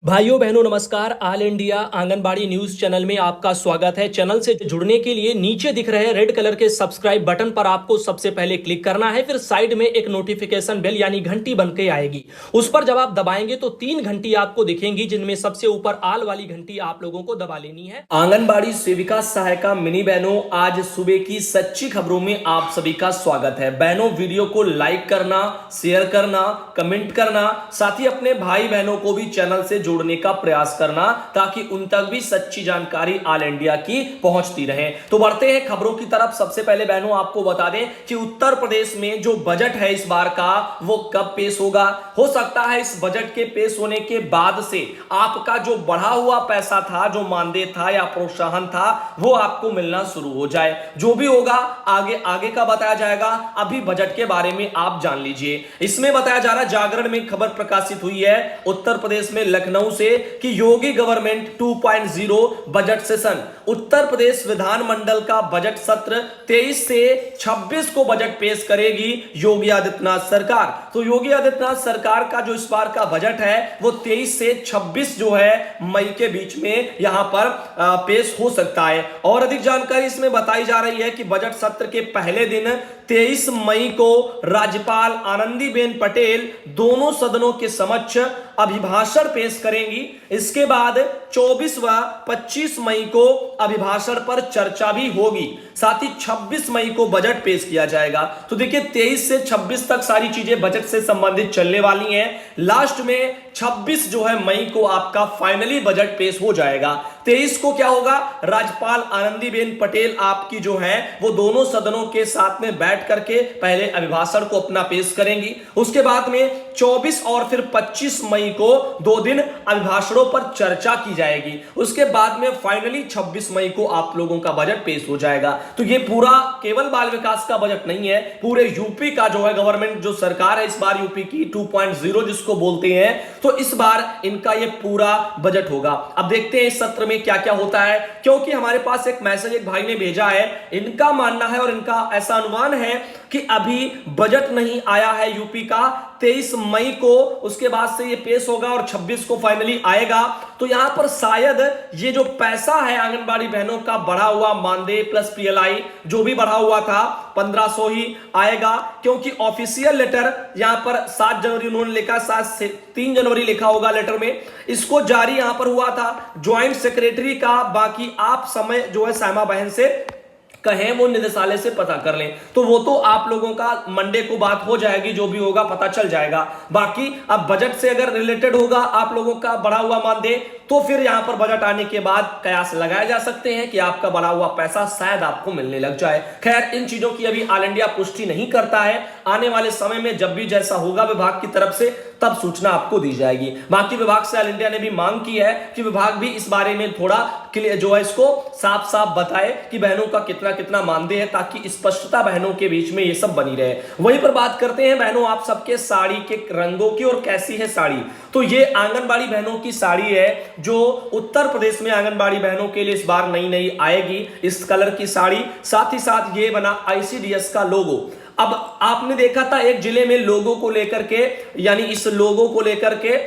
भाइयों बहनों नमस्कार। All India anganwadi news channel में आपका स्वागत है। चैनल से जुड़ने के लिए नीचे दिख रहे रेड कलर के सब्सक्राइब बटन पर आपको सबसे पहले क्लिक करना है। फिर साइड में एक नोटिफिकेशन बेल यानी घंटी बन के आएगी, उस पर जब आप दबाएंगे तो 3 घंटी आपको दिखेंगी, जिनमें सबसे ऊपर आल वाली घंटी आप लोगों को दबा लेनी है। आंगनबाड़ी सेविका सहायिका मिनी बहनों, आज सुबह की सच्ची खबरों में आप सभी का स्वागत है। बहनों, वीडियो को लाइक करना, शेयर करना, कमेंट करना, साथ ही अपने भाई बहनों को भी चैनल से जोड़ने का प्रयास करना, ताकि उन तक भी सच्ची जानकारी ऑल इंडिया की पहुंचती रहे। तो बढ़ते हैं खबरों की तरफ। सबसे पहले बहनों आपको बता दें कि उत्तर प्रदेश में जो बजट है इस बार का, वो कब पेश होगा। हो सकता है इस बजट के पेश होने के बाद से आपका जो बढ़ा हुआ पैसा था, जो मानदेय था या प्रोत्साहन था, वो आपको मिलना शुरू हो जाए। जो भी होगा आगे आगे का बताया जाएगा। अभी बजट के बारे में आप जान लीजिए। इसमें बताया जा रहा, जागरण में खबर प्रकाशित हुई है उत्तर प्रदेश में लखनऊ से कि योगी government 2.0 budget session. Uttar Pradesh विधानमंडल का बजट सत्र 23 से 26 को बजट पेश करेगी योगी आदित्यनाथ सरकार। तो योगी आदित्यनाथ सरकार का जो इस बार का बजट है वो 23 से 26 जो है मई के बीच में यहां पर पेश हो सकता है। और अधिक जानकारी इसमें बताई जा रही है कि बजट सत्र के पहले दिन 23 मई को राज्यपाल आनंदीबेन पटेल दोनों सदनों के समक्ष अभिभाषण पेश करेंगी। इसके बाद 24 व 25 मई को अभिभाषण पर चर्चा भी होगी। साथ ही 26 मई को बजट पेश किया जाएगा। तो देखिए 23 से 26 तक सारी चीजें बजट से संबंधित चलने वाली हैं। लास्ट में 26 जो है मई को आपका फाइनली बजट पेश हो जाएगा। 23 को क्या होगा, राज्यपाल आनंदीबेन पटेल आपकी जो है वो दोनों सदनों के साथ में बैठ करके पहले अभिभाषण को अपना पेश करेंगी। उसके बाद में 24 और फिर 25 मई को 2 दिन अभिभाषणों पर चर्चा की जाएगी। उसके बाद में फाइनली 26 मई को आप लोगों का बजट पेश हो जाएगा। तो ये पूरा केवल बाल विकास का बजट नहीं है, पूरे यूपी का जो है गवर्नमेंट जो सरकार है इस बार यूपी की 2.0 जिसको बोलते हैं, तो इस बार इनका ये पूरा बजट होगा। अब देखते हैं इस सत्र में क्या क्या होता है, क्योंकि हमारे पास एक मैसेज एक भाई ने भेजा है। इनका मानना है और इनका ऐसा अनुमान है कि अभी बजट नहीं आया है यूपी का। 23 मई को उसके बाद से ये पेश होगा और 26 को फाइनली आएगा। तो यहां पर शायद ये जो पैसा है आंगनबाड़ी बहनों का बढ़ा हुआ मानदेय प्लस पीएलआई जो भी बढ़ा हुआ था 1500 ही आएगा, क्योंकि ऑफिशियल लेटर यहां पर 7 जनवरी उन्होंने लिखा, 7 से 3 जनवरी लिखा होगा लेटर में। इसको जारी यहां पर हुआ था ज्वाइंट सेक्रेटरी का। बाकी आप समय जो है सायमा बहन से कहें वो निदेशालय से पता कर लें, तो वो तो आप लोगों का मंडे को बात हो जाएगी, जो भी होगा पता चल जाएगा। बाकी अब बजट से अगर रिलेटेड होगा आप लोगों का बढ़ा हुआ मानदेय, तो फिर यहां पर बजट आने के बाद कयास लगाए जा सकते हैं कि आपका बढ़ा हुआ पैसा शायद आपको मिलने लग जाए। खैर इन चीजों की अभी ऑल इंडिया पुष्टि नहीं करता है। आने वाले समय में जब भी जैसा होगा विभाग की तरफ से तब सूचना आपको दी जाएगी। बाकी विभाग से ऑल इंडिया ने भी मांग की है कि विभाग भी इस बारे में थोड़ा क्लियर जो है इसको साफ साफ बताए कि बहनों का कितना कितना मानदेय है, ताकि स्पष्टता बहनों के बीच में ये सब बनी रहे। वहीं पर बात करते हैं बहनों आप सबके साड़ी के रंगों की, और कैसी है साड़ी। तो ये आंगनबाड़ी बहनों की साड़ी है जो उत्तर प्रदेश में आंगनबाड़ी बहनों के लिए इस बार नई नई आएगी, इस कलर की साड़ी। साथ ही साथ ये बना आईसीडीएस का लोगो। अब आपने देखा था एक जिले में लोगों को लेकर के, यानी इस लोगों को लेकर के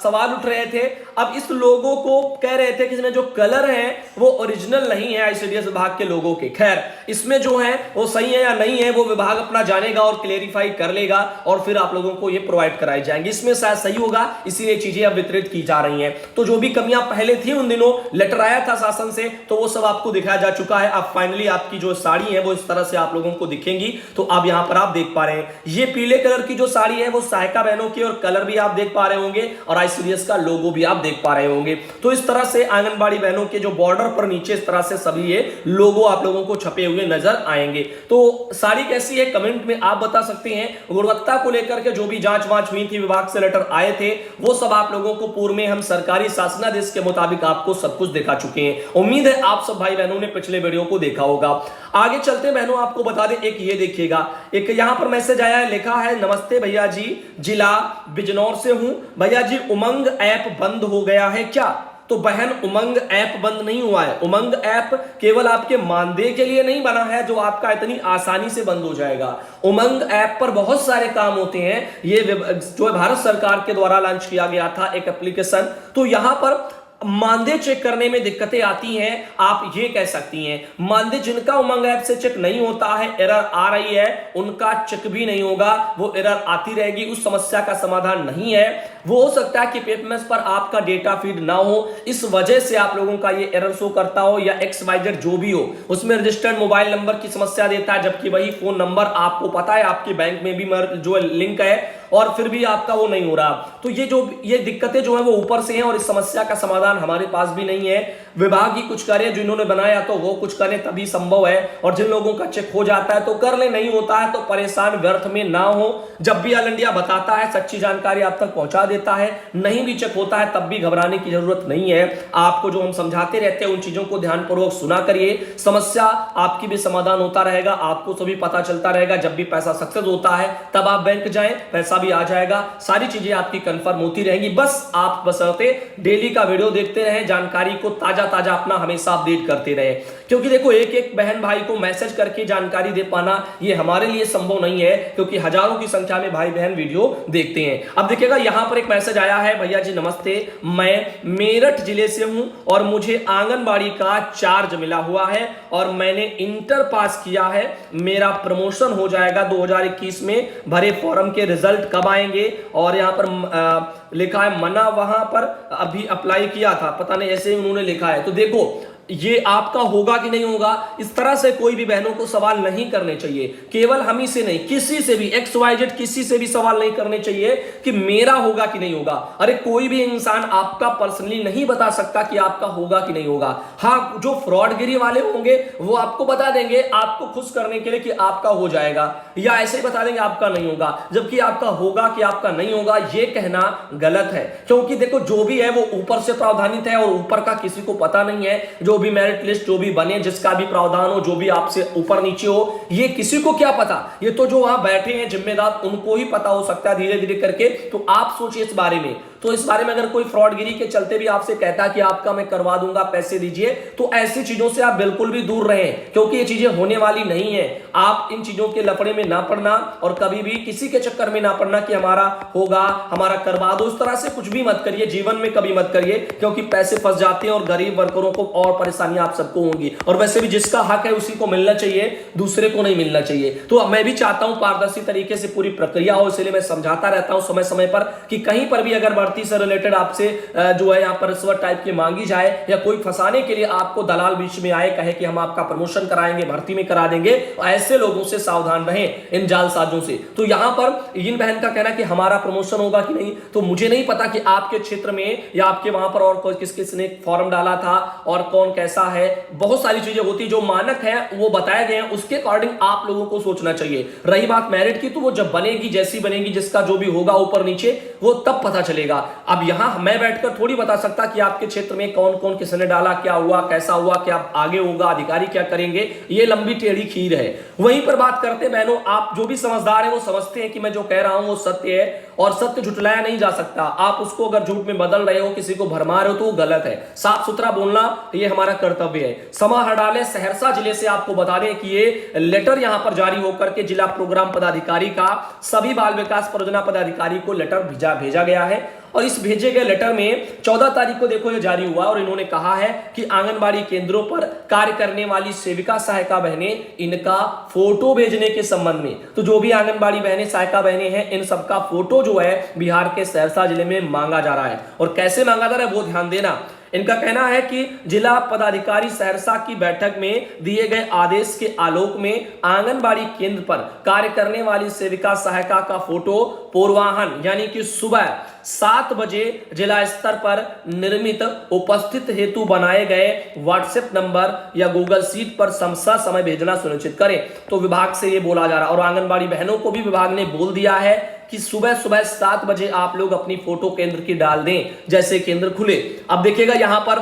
सवाल उठ रहे थे। अब इस लोगों को कह रहे थे कि इसमें जो कलर है वो ओरिजिनल नहीं है आईसीडीएस विभाग के लोगों के। खैर इसमें जो है वो सही है या नहीं है वो विभाग अपना जानेगा और क्लेरिफाई कर लेगा, और फिर आप लोगों को ये प्रोवाइड कराई जाएंगी। इसमें शायद सही होगा, इसीलिए चीजें अब वितरित की जा रही हैं। तो जो भी कमियां पहले थी उन दिनों लेटर आया था शासन से, तो वो सब आपको दिखाया जा चुका है। अब फाइनली आपकी जो साड़ी है वो इस तरह से आप लोगों को दिखेंगी। तो अब यहां पर आप देख पा रहे हैं ये पीले कलर की जो साड़ी है वो सहायिका बहनों की, और कलर भी आप देख पा रहे होंगे, और आईसीडीएस का लोगो भी आप देख पा रहे होंगे। तो इस तरह से आंगनबाड़ी बहनों के जो बॉर्डर पर नीचे इस तरह से सभी ये लोगो आप लोगों को छपे हुए नजर आएंगे। तो साड़ी कैसी है कमेंट में आप बता सकते हैं। गुणवत्ता को लेकर के जो भी जांच वांच हुई थी, विभाग से लेटर आए थे, वो सब आप लोगों को पूर्व में हम सरकारी शासनादेश के मुताबिक आपको सब कुछ दिखा चुके हैं। उम्मीद है आप सब भाई बहनों ने पिछले वीडियो को देखा होगा। आगे चलते हैं बहनों, आपको बता दें एक ये देखिएगा, एक यहां पर मैसेज आया है, लिखा है नमस्ते भैया जी, जिला बिजनौर से हूं। भैया जी उमंग ऐप बंद हो गया है क्या? तो बहन उमंग ऐप बंद नहीं हुआ है। उमंग ऐप केवल आपके मानदेय के लिए नहीं बना है जो आपका इतनी आसानी से बंद हो जाएगा। उमंग ऐप पर बहुत सारे काम होते हैं। ये जो है भारत सरकार के द्वारा लॉन्च किया गया था एक एप्लीकेशन। तो यहां पर मानदेय चेक करने में दिक्कतें आती हैं, आप ये कह सकती हैं। मानदेय जिनका उमंग ऐप से चेक नहीं होता है, एरर आ रही है, उनका चेक भी नहीं होगा, वो एरर आती रहेगी, उस समस्या का समाधान नहीं है। वो हो सकता है कि पेपमेस पर आपका डेटा फीड ना हो, इस वजह से आप लोगों का ये एरर शो करता हो, या XYZ जो भी हो उसमें रजिस्टर्ड मोबाइल नंबर की समस्या देता है, जबकि वही फोन नंबर आपको पता है आपके बैंक में भी जो लिंक है, और फिर भी आपका वो नहीं हो रहा। तो ये दिक्कतें जो है वो ऊपर से हैं, और इस समस्या का समाधान हमारे पास भी नहीं है। विभाग ही कुछ करे, जिन्होंने बनाया तो वो कुछ करें तभी संभव है, और जिन लोगों का चेक हो जाता है तो कर ले, नहीं होता है तो परेशान व्यर्थ में ना हो। जब भी ऑल इंडिया बताता है सच्ची जानकारी आप तक पहुंचा देता है, नहीं भी चेक होता है तब भी घबराने की जरूरत नहीं है। आपको जो हम समझाते रहते हैं उन चीजों को ध्यानपूर्वक सुना करिए, समस्या आपकी भी समाधान होता रहेगा, आपको सभी पता चलता रहेगा। जब भी पैसा सक्सेस होता है तब आप बैंक जाएं, पैसा भी आ जाएगा, सारी चीजें आपकी कंफर्म होती रहेंगी। बस आप बशर्ते डेली का वीडियो देखते रहें, जानकारी को ताजा ताजा अपना हमेशा अपडेट करते रहे, क्योंकि देखो एक एक बहन भाई को मैसेज करके जानकारी दे पाना ये हमारे लिए संभव नहीं है, क्योंकि हजारों की संख्या में भाई बहन वीडियो देखते हैं। अब देखिएगा यहां पर एक मैसेज आया है, भैया जी नमस्ते, मैं मेरठ जिले से हूं और मुझे आंगनबाड़ी का चार्ज मिला हुआ है और मैंने इंटर पास किया है, मेरा प्रमोशन हो जाएगा 2021 में, भरे फॉर्म के रिजल्ट कब आएंगे? और यहां पर लिखा है मना, वहां पर अभी अप्लाई किया था, पता नहीं ऐसे ही उन्होंने लिखा है। तो देखो ये आपका होगा कि नहीं होगा, इस तरह से कोई भी बहनों को सवाल नहीं करने चाहिए। केवल हम ही से नहीं, किसी से भी XYZ किसी से भी सवाल नहीं करने चाहिए कि मेरा होगा कि नहीं होगा। अरे कोई भी इंसान आपका पर्सनली नहीं बता सकता कि आपका होगा कि नहीं होगा। हाँ, जो फ्रॉडगिरी वाले होंगे वो आपको बता देंगे आपको खुश करने के लिए कि आपका हो जाएगा, या ऐसे ही बता देंगे आपका नहीं होगा, जबकि आपका होगा कि आपका नहीं होगा ये कहना गलत है। क्योंकि देखो जो भी है वो ऊपर से प्रावधानित है, और ऊपर का किसी को पता नहीं है। जो भी मेरिट लिस्ट जो भी बने, जिसका भी प्रावधान हो, जो भी आपसे ऊपर नीचे हो, ये किसी को क्या पता, ये तो जो वहां बैठे हैं जिम्मेदार उनको ही पता हो सकता है धीरे धीरे करके। तो आप सोचिए इस बारे में, तो इस बारे में अगर कोई फ्रॉडगिरी के चलते भी आपसे कहता है कि आपका मैं करवा दूंगा, पैसे दीजिए, तो ऐसी चीजों से आप बिल्कुल भी दूर रहें, क्योंकि ये चीजें होने वाली नहीं है। आप इन चीजों के लफड़े में ना पड़ना, और कभी भी किसी के चक्कर में ना पड़ना कि हमारा होगा, हमारा करवा दो, इस तरह से कुछ भी मत करिए, जीवन में कभी मत करिए, क्योंकि पैसे फंस जाते हैं और गरीब वर्करों को और परेशानियां आप सबको होंगी। और वैसे भी जिसका हक है उसी को मिलना चाहिए, दूसरे को नहीं मिलना चाहिए। तो मैं भी चाहता हूं पारदर्शी तरीके से पूरी प्रक्रिया हो, इसलिए मैं समझाता रहता हूं समय समय पर कि कहीं पर भी अगर भर्ती से रिलेटेड आपसे जो है यहाँ पर रिश्वत टाइप की मांगी जाए, या कोई फंसाने के लिए आपको दलाल बीच में आए, कहे कि हम आपका प्रमोशन कराएंगे, भर्ती में करा देंगे, ऐसे लोगों से सावधान रहें, इन जालसाजों से। तो यहां पर इन बहन का कहना कि हमारा प्रमोशन होगा कि नहीं, तो मुझे नहीं पता कि आपके क्षेत्र में या आपके वहां पर और कोई किस किसने फॉर्म डाला था और कौन कैसा है। बहुत सारी चीजें होती, जो मानक है वो बताए गए हैं, उसके अकॉर्डिंग आप लोगों को सोचना चाहिए। रही बात मेरिट की, तो वो जब बनेगी, जैसी बनेगी, जिसका जो भी होगा ऊपर नीचे, वो तब पता चलेगा। अब यहां मैं बैठकर थोड़ी बता सकता कि आपके क्षेत्र में कौन कौन किसने डाला, क्या हुआ, कैसा हुआ, क्या आगे होगा, अधिकारी क्या करेंगे, ये लंबी टेढ़ी खीर है। वहीं पर बात करते हैं बहनों, आप जो भी समझदार है वो समझते हैं कि मैं जो कह रहा हूं वो सत्य है, और सत्य झुटलाया नहीं जा सकता। आप उसको अगर झूठ में बदल रहे हो, किसी को भरमा रहे हो, तो वो गलत है। साफ सुथरा बोलना ये हमारा कर्तव्य है। समा हड़ाले सहरसा जिले से आपको बता दें कि ये लेटर यहां पर जारी होकर के जिला प्रोग्राम पदाधिकारी का सभी बाल विकास परियोजना पदाधिकारी को लेटर भेजा गया है, और इस भेजे गए लेटर में 14 तारीख को देखो ये जारी हुआ, और इन्होंने कहा है कि आंगनबाड़ी केंद्रों पर कार्य करने वाली सेविका सहायिका बहनें, इनका फोटो भेजने के संबंध में, तो जो भी आंगनबाड़ी बहनें सहायिका बहनें हैं, इन सबका फोटो जो है बिहार के सहरसा जिले में मांगा जा रहा है। और कैसे मांगा जा रहा है वो ध्यान देना। इनका कहना है कि जिला पदाधिकारी सहरसा की बैठक में दिए गए आदेश के आलोक में आंगनबाड़ी केंद्र पर कार्य करने वाली सेविका सहायिका का फोटो पूर्वाहन यानी कि सुबह 7 बजे जिला स्तर पर निर्मित उपस्थित हेतु बनाए गए व्हाट्सएप नंबर या गूगल शीट पर समय भेजना सुनिश्चित करें। तो विभाग से यह बोला जा रहा है, और आंगनबाड़ी बहनों को भी विभाग ने बोल दिया है कि सुबह सुबह 7 बजे आप लोग अपनी फोटो केंद्र की डाल दें जैसे केंद्र खुले। अब देखिएगा यहां पर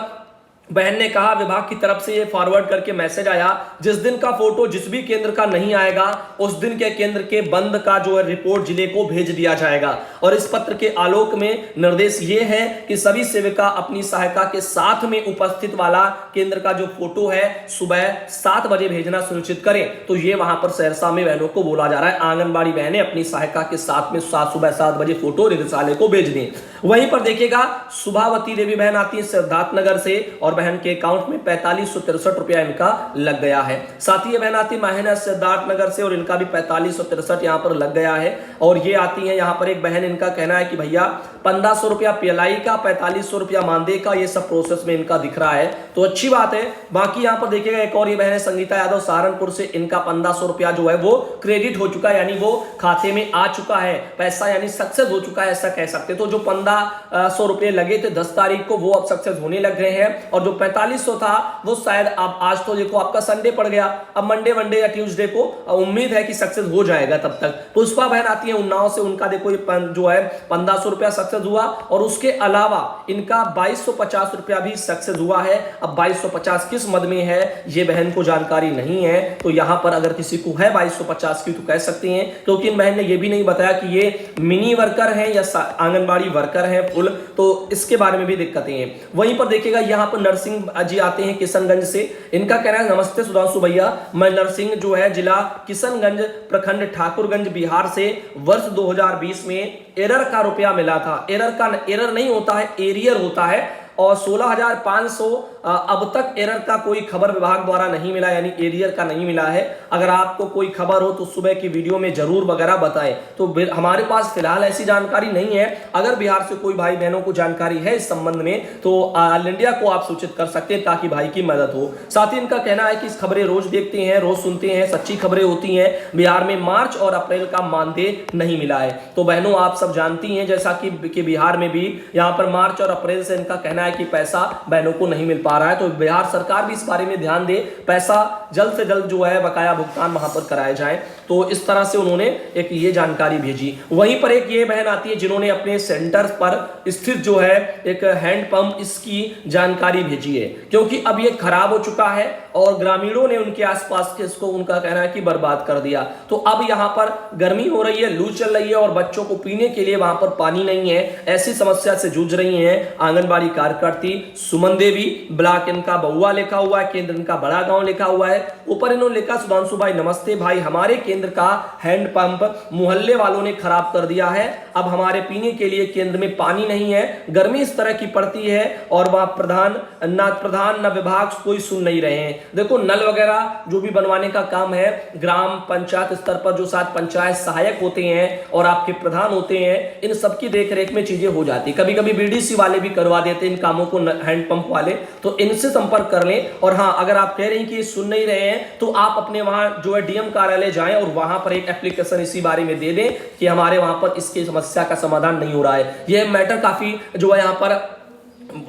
बहन ने कहा विभाग की तरफ से ये फॉरवर्ड करके मैसेज आया, जिस दिन का फोटो जिस भी केंद्र का नहीं आएगा उस दिन के केंद्र के बंद का जो है रिपोर्ट जिले को भेज दिया जाएगा। और इस पत्र के आलोक में निर्देश ये है कि सभी सेविका अपनी सहायिका के साथ में उपस्थित वाला केंद्र का जो फोटो है सुबह 7 बजे भेजना सुनिश्चित करें। तो ये वहां पर सहरसा में बहनों को बोला जा रहा है, आंगनबाड़ी बहनें अपनी सहायिका के साथ में सुबह 7 बजे फोटो निदेशालय को भेज दें। वहीं पर देखिएगा सुभावती देवी बहन आती है सिद्धार्थनगर से और बहन के अकाउंट में 4563 रुपया इनका लग गया है। साथ ही ये बहन आती है सिद्धार्थनगर से और इनका भी 4563 यहां पर लग गया है। और ये आती है यहां पर एक बहन, इनका कहना है कि भैया 1500 रुपया पीएलआई का, 4500 रुपया मानदेय का, ये सब प्रोसेस में इनका दिख रहा है, तो अच्छी बात है। बाकी यहां पर देखिएगा एक और ये बहन है संगीता यादव सहारनपुर से, इनका 1500 रुपया जो है वो क्रेडिट हो चुका है, यानी वो खाते में आ चुका है पैसा, यानी सक्सेस हो चुका है, ऐसा कह सकते। तो जो 1500 रुपये लगे थे 10 तारीख को वो अब सक्सेस होने लग गए हैं। और जो 4500 था वो शायद अब आज तो देखो आपका संडे पड़ गया, अब मंडे या ट्यूसडे को उम्मीद है कि सक्सेस हो जाएगा तब तक। पुष्पा बहन आती है उन्नाव से, उनका देखो ये जो है 1500 रुपया सक्सेस हुआ और उसके अलावा इनका 2250 रुपया भी सक्सेस हुआ है। अब 2250 किस मद में है ये बहन को जानकारी नहीं है, तो यहां पर अगर किसी को है 2250 की तो कह सकते हैं, क्योंकि इन बहन ने ये भी नहीं बताया कि ये मिनी वर्कर है या आंगनबाड़ी वर्कर है फुल, तो इसके बारे में भी दिक्कतें हैं। वहीं पर देखिएगा यहां पर नरसिंह जी आते हैं किशनगंज से, इनका कहना है नमस्ते सुधांशु भैया, मैं नरसिंह जो है जिला किशनगंज प्रखंड ठाकुरगंज बिहार से, वर्ष 2020 में एरर का रुपया मिला था। एरर नहीं होता है, एरियर होता है, और 16,500 अब तक एरर का कोई खबर विभाग द्वारा नहीं मिला, यानी एरियर का नहीं मिला है। अगर आपको कोई खबर हो तो सुबह की वीडियो में जरूर वगैरह बताएं। तो हमारे पास फिलहाल ऐसी जानकारी नहीं है। अगर बिहार से कोई भाई बहनों को जानकारी है इस संबंध में तो ऑल इंडिया को आप सूचित कर सकते हैं ताकि भाई की मदद हो। साथ ही इनका कहना है कि इस खबरें रोज देखते हैं, रोज सुनते हैं, सच्ची खबरें होती हैं। बिहार में मार्च और अप्रैल का मानदेय नहीं मिला है। तो बहनों आप सब जानती हैं जैसा कि बिहार में भी यहाँ पर मार्च और अप्रैल से इनका कहना है कि पैसा बहनों को नहीं मिल पा रहा है। तो बिहार सरकार भी इस बारे में ध्यान दे, पैसा जल्द से जल्द जो है बकाया भुगतान वहां पर कराया जाए। तो इस तरह से उन्होंने एक ये जानकारी भेजी। वहीं पर एक ये बहन आती है जिन्होंने अपने सेंटर पर स्थित जो है एक हैंडपंप, इसकी जानकारी भेजी है, क्योंकि अब ये खराब हो चुका है और ग्रामीणों ने उनके आसपास के इसको उनका कहना है कि बर्बाद कर दिया। तो अब यहां पर गर्मी हो रही है, लू चल रही है और बच्चों को पीने के लिए वहां पर पानी नहीं है। ऐसी समस्या से जूझ रही हैं आंगनबाड़ी कार्यकर्ती सुमन देवी। ब्लॉक इनका बहुआ लिखा हुआ है, केंद्र इनका बड़ा गांव लिखा हुआ है। ऊपर इन्होंने लिखा सुधांशु भाई नमस्ते भाई, हमारे केंद्र का हैंडपंप मोहल्ले वालों ने खराब कर दिया है। अब हमारे पीने के लिए केंद्र में पानी नहीं है, गर्मी इस तरह की पड़ती है और वह प्रधान न विभाग कोई सुन नहीं रहे हैं। देखो नल वगैरह जो भी बनवाने का काम है ग्राम पंचायत स्तर पर जो साथ पंचायत सहायक होते हैं और आपके प्रधान होते हैं, इन सबकी देखरेख में चीजें हो जाती। कभी कभी बीडीसी वाले भी करवा देते हैं इन कामों को, हैंडपंप वाले, तो इनसे संपर्क कर लें। और हाँ, अगर आप कह रहे हैं कि ये सुन नहीं रहे हैं तो आप अपने वहां जो है डीएम कार्यालय जाएं और वहां पर एक एप्लीकेशन इसी बारे में दे दें कि हमारे वहां पर इसकी समस्या का समाधान नहीं हो रहा है। यह मैटर काफी जो है यहाँ पर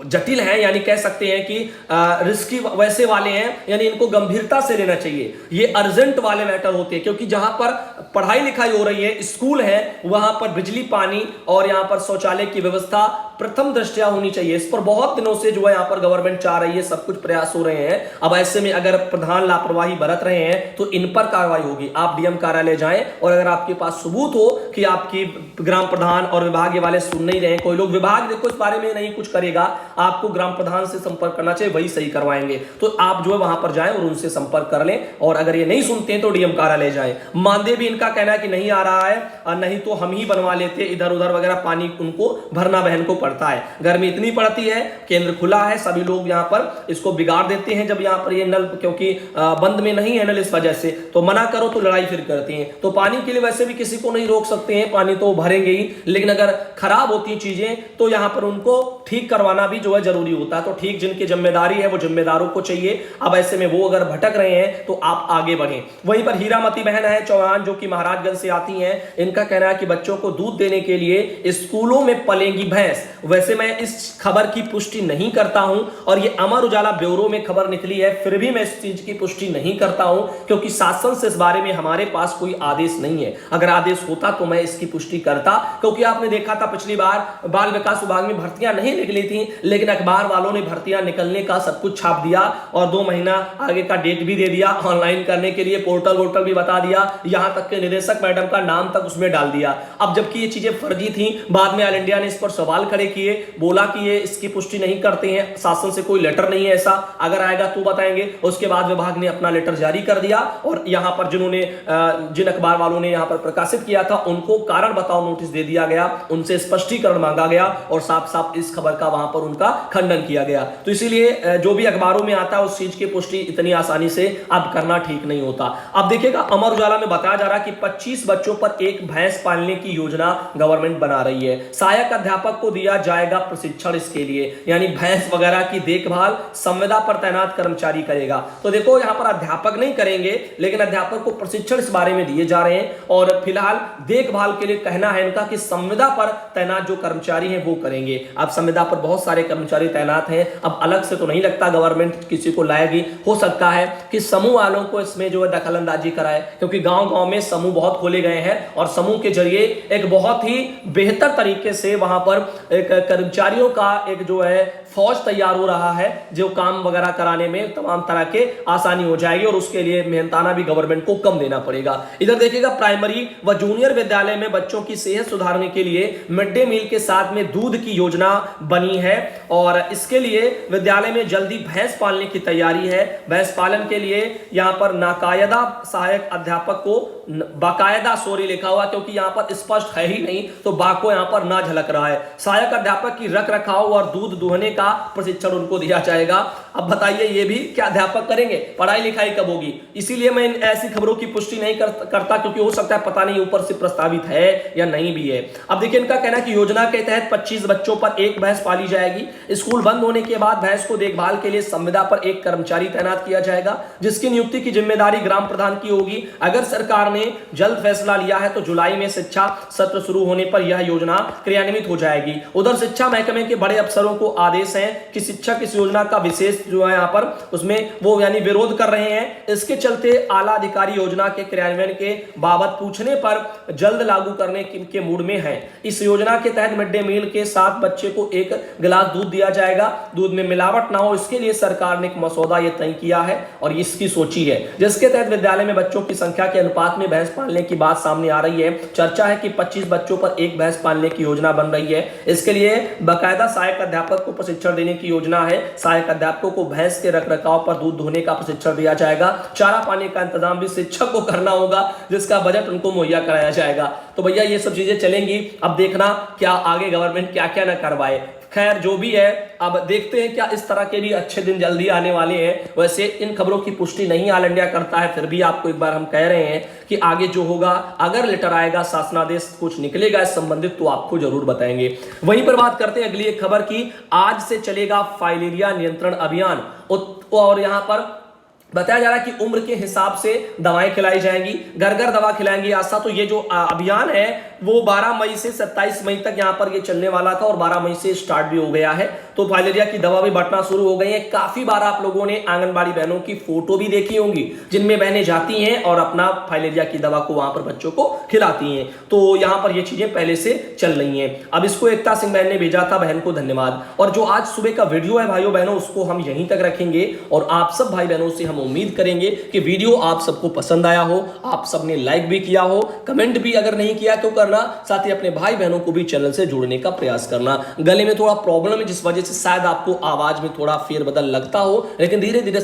जटिल है, यानी कह सकते हैं कि रिस्की वैसे वाले हैं, यानी इनको गंभीरता से लेना चाहिए। ये अर्जेंट वाले मैटर होते हैं, क्योंकि जहां पर पढ़ाई लिखाई हो रही है, स्कूल है, वहां पर बिजली पानी और यहां पर शौचालय की व्यवस्था प्रथम दृष्टया होनी चाहिए। इस पर बहुत दिनों से जो है यहां पर गवर्नमेंट चाह रही है, सब कुछ प्रयास हो रहे हैं। अब ऐसे में अगर प्रधान लापरवाही बरत रहे हैं तो इन पर कार्रवाई होगी। आप डीएम कार्यालय जाएं और अगर आपके पास सबूत हो कि आपकी ग्राम प्रधान और विभाग वाले सुन नहीं रहे, कोई लोग विभाग देखो इस बारे में नहीं कुछ करेगा, आपको ग्राम प्रधान से संपर्क करना चाहिए, वही सही करवाएंगे। तो आप जो है वहां पर जाएं और उनसे संपर्क कर लें, और अगर ये नहीं सुनते हैं तो डीएम कार्यालय जाएं। मानदेय भी इनका कहना है कि नहीं आ रहा है, और नहीं तो हम ही बनवा लेते, इधर उधर वगैरह पानी उनको भरना बहन को पड़ता है। गर्मी इतनी पड़ती है, केंद्र खुला है, सभी लोग यहां पर इसको बिगाड़ देते हैं जब यहां पर ये नल, क्योंकि बंद में नहीं है नल, इस वजह से तो मना करो तो लड़ाई फिर करते हैं। तो पानी के लिए वैसे भी किसी को नहीं रोक सकते हैं, पानी तो भरेंगे ही, लेकिन अगर खराब होती चीजें तो यहां पर उनको ठीक करवाना भी जो है जरूरी होता है। तो ठीक जिनकी जिम्मेदारी है वो जिम्मेदारों को चाहिए। अब ऐसे में वो अगर भटक रहे हैं तो आप आगे बढ़ें। वहीं पर हीरामती बहन है चौहान, जो कि महाराजगंज से आती हैं, इनका कहना है कि बच्चों को दूध देने के लिए स्कूलों में पलेंगी भैंस। वैसे मैं इस खबर की पुष्टि नहीं करता हूं, और ये अमर उजाला ब्यूरो में खबर निकली है, फिर भी मैं इस चीज की पुष्टि नहीं करता हूं, क्योंकि शासन से इस बारे में हमारे पास कोई आदेश नहीं है। अगर आदेश होता तो मैं इसकी पुष्टि करता, क्योंकि आपने देखा था पिछली बार बाल विकास विभाग में भर्तियां नहीं निकली थी, लेकिन अखबार वालों ने भर्तियां निकलने का सब कुछ छाप दिया और 2 महीना आगे का डेट भी दे दिया, ऑनलाइन करने के लिए पोर्टल वोर्टल भी बता दिया, यहां तक के निदेशक मैडम का नाम तक उसमें डाल दिया। अब जबकि ये चीजें फर्जी थी, बाद में ऑल इंडिया ने इस पर सवाल खड़े किए, बोला कि ये इसकी पुष्टि नहीं करते हैं, शासन से कोई लेटर नहीं है ऐसा, अगर आएगा तो बताएंगे। उसके बाद विभाग ने अपना लेटर जारी कर दिया और यहां पर जिन अखबार वालों ने यहां पर प्रकाशित किया था उनको कारण बताओ नोटिस दे दिया गया, उनसे स्पष्टीकरण मांगा गया और साफ साफ इस खबर का वहां पर उनका खंडन किया गया। तो इसीलिए जो भी अखबारों में आता है उस चीज की पुष्टि इतनी आसानी से अब करना ठीक नहीं होता। अब देखिएगा, अमर उजाला में बताया जा रहा है कि 25 बच्चों पर एक भैंस पालने की योजना गवर्नमेंट बना रही है। सहायक अध्यापक को दिया जाएगा प्रशिक्षण इसके लिए, यानी भैंस वगैरह की देखभाल संविदा पर तैनात कर्मचारी करेगा। तो देखो, यहां पर अध्यापक नहीं करेंगे, लेकिन अध्यापक को प्रशिक्षण इस बारे में दिए जा रहे हैं और फिलहाल देखभाल के लिए कहना है इनका कि संविदा पर तैनात जो कर्मचारी हैं वो करेंगे। अब संविदा पर बहुत सारे कर्मचारी तैनात हैं, अब अलग से तो नहीं लगता गवर्नमेंट किसी को लाएगी। हो सकता है कि समूह वालों को इसमें जो है दखल अंदाजी कराए, क्योंकि गांव-गांव में समूह बहुत खोले गए हैं और समूह के जरिए एक बहुत ही बेहतर तरीके से वहां पर एक कर्मचारियों का एक जो है फौज तैयार हो रहा है, जो काम वगैरह कराने में तमाम तरह के आसानी हो जाएगी और उसके लिए मेहनताना भी गवर्नमेंट को कम देना पड़ेगा। इधर देखिएगा, प्राइमरी व जूनियर विद्यालय में बच्चों की सेहत सुधारने के लिए मिड डे मील के साथ में दूध की योजना बनी है और इसके लिए विद्यालय में जल्दी भैंस पालने की तैयारी है। भैंस पालन के लिए यहां पर नाकायदा सहायक अध्यापक को बाकायदा लिखा हुआ, क्योंकि यहां पर स्पष्ट है ही नहीं, तो बाको यहां पर ना झलक रहा है। सहायक अध्यापक की रख रखाव और दूध दुहने का प्रशिक्षण उनको दिया जाएगा। अब बताइए, ये भी क्या अध्यापक करेंगे? पढ़ाई लिखाई कब होगी? इसीलिए मैं ऐसी खबरों की पुष्टि नहीं करता, क्योंकि हो सकता है पता नहीं ऊपर से प्रस्तावित है या नहीं भी है। अब देखिए, इनका कहना है कि योजना के तहत 25 बच्चों पर एक भैंस पाली जाएगी। स्कूल बंद होने के बाद भैंस को देखभाल के लिए संविदा पर एक कर्मचारी तैनात किया जाएगा, जिसकी नियुक्ति की जिम्मेदारी ग्राम प्रधान की होगी। अगर सरकार ने जल्द फैसला लिया है तो जुलाई में शिक्षा सत्र शुरू होने पर यह योजना क्रियान्वित हो जाएगी। उधर शिक्षा महकमे के बड़े अफसरों को आदेश है कि शिक्षक इस योजना का विशेष जो है यहाँ पर उसमें वो यानी विरोध कर रहे हैं। इसके चलते आला अधिकारी योजना के क्रियान्वयन के बाबत पूछने पर जल्द लागू करने के मूड में है। इस योजना के तहत मिड डे मील के साथ बच्चे को एक गिलास दूध दिया जाएगा। दूध में मिलावट ना हो, इसके लिए सरकार ने एक मसौदा यह तय किया है और इसकी सोची है, जिसके तहत विद्यालय में बच्चों की संख्या के अनुपात में भैंस पालने की बात सामने आ रही है। चर्चा है कि 25 बच्चों पर एक भैंस पालने की योजना बन रही है। इसके लिए बाकायदा सहायक अध्यापक को प्रशिक्षण देने की योजना है। सहायक अध्यापकों को भैंस के रखरखाव पर दूध धोने का प्रशिक्षण दिया जाएगा। चारा पानी का इंतजाम भी शिक्षक को करना होगा, जिसका बजट उनको मुहैया कराया जाएगा। तो भैया ये सब चीजें चलेंगी। अब देखना क्या आगे गवर्नमेंट क्या क्या ना करवाए। खैर जो भी है, अब देखते हैं क्या इस तरह के भी अच्छे दिन जल्दी आने वाले हैं। वैसे इन खबरों की पुष्टि नहीं ऑल इंडिया करता है, फिर भी आपको एक बार हम कह रहे हैं कि आगे जो होगा, अगर लेटर आएगा, शासनादेश कुछ निकलेगा इस संबंधित, तो आपको जरूर बताएंगे। वहीं पर बात करते हैं अगली एक खबर की। आज से चलेगा फाइलेरिया नियंत्रण अभियान और यहां पर बताया जा रहा है कि उम्र के हिसाब से दवाएं खिलाई जाएंगी, घर घर दवा खिलाएंगी आशा। तो ये जो अभियान है वो 12 मई से 27 मई तक यहाँ पर ये चलने वाला था और 12 मई से स्टार्ट भी हो गया है। तो फाइलेरिया की दवा भी बंटना शुरू हो गई है। काफी बार आप लोगों ने आंगनबाड़ी बहनों की फोटो भी देखी होंगी, जिनमें बहनें जाती हैं और अपना फाइलेरिया की दवा को वहां पर बच्चों को खिलाती हैं। तो यहाँ पर ये चीजें पहले से चल रही हैं। अब इसको एकता सिंह बहन ने भेजा था, बहन को धन्यवाद। और जो आज सुबह का वीडियो है भाइयों बहनों, उसको हम यहीं तक रखेंगे और आप सब भाई बहनों से हम उम्मीद करेंगे कि वीडियो आप सबको पसंद आया हो, आप सबने लाइक भी किया हो, कमेंट भी अगर नहीं किया तो करना, साथ ही अपने भाई बहनों को भी चैनल से जोड़ने का प्रयास करना। गले में थोड़ा प्रॉब्लम है, जिस वजह से शायद आपको आवाज में थोड़ा फेरबदल लगता हो, लेकिन धीरे धीरे